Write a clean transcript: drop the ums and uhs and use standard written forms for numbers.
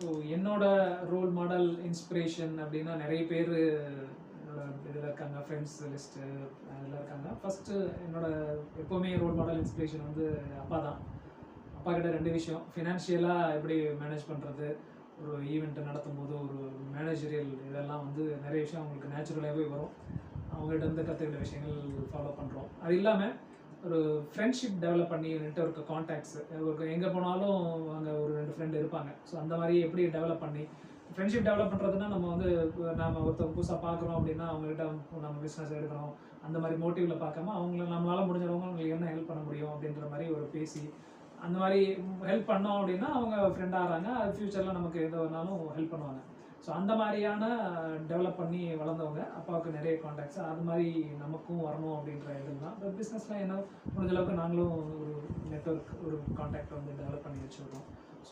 So என்னோட role model inspiration அப்படின்னா நிறைய பேர் என்னோட இதில் இருக்காங்க, ஃப்ரெண்ட்ஸ் லிஸ்ட்டு அதில் இருக்காங்க. ஃபஸ்ட்டு என்னோட எப்போவுமே ரோல் மாடல் இன்ஸ்பிரேஷன் வந்து அப்பா தான். அப்பா கிட்ட 2 விஷயம், ஃபினான்ஷியலாக எப்படி மேனேஜ் பண்ணுறது, ஒரு ஈவெண்ட்டு நடத்தும் போது ஒரு மேனேஜரியல் இதெல்லாம் வந்து நிறைய விஷயம் அவங்களுக்கு நேச்சுரலாகவே வரும். அவங்ககிட்ட இருந்து கற்றுக்கிட்ட விஷயங்கள் ஃபாலோ பண்ணுறோம். அது இல்லாமல் ஒரு ஃப்ரெண்ட்ஷிப் டெவலப் பண்ணி நெட்வொர்க் கான்டாக்ட்ஸ், ஒரு எங்கே போனாலும் அங்கே ஒரு 2 ஃப்ரெண்டு இருப்பாங்க. ஸோ அந்த மாதிரி எப்படி டெவலப் பண்ணி ஃப்ரெண்ட்ஷிப் டெவலப் பண்ணுறதுனா, நம்ம வந்து நாம் ஒருத்தர் புதுசாக பார்க்குறோம் அப்படின்னா அவங்ககிட்ட நம்ம பிஸ்னஸ் எடுக்கணும் அந்த மாதிரி மோட்டிவில் பார்க்காம அவங்கள நம்மளால் முடிஞ்சவங்க அவங்களுக்கு என்ன ஹெல்ப் பண்ண முடியும் அப்படின்ற மாதிரி ஒரு பேசி அந்த மாதிரி ஹெல்ப் பண்ணோம் அப்படின்னா அவங்க ஃப்ரெண்ட் ஆகிறாங்க. அது ஃப்யூச்சரில் நமக்கு எது வேணாலும் ஹெல்ப் பண்ணுவாங்க. ஸோ அந்த மாதிரியான டெவலப் பண்ணி வளர்ந்தவங்க. அப்பாவுக்கு நிறைய கான்டாக்ட்ஸ் அது மாதிரி நமக்கும் வரணும் அப்படின்ற இது தான். இப்போ பிஸ்னஸில் என்ன முடிஞ்ச அளவுக்கு நாங்களும் ஒரு நெட்வொர்க் ஒரு கான்டாக்ட் வந்து டெவலப் பண்ணி வச்சுருக்கோம்.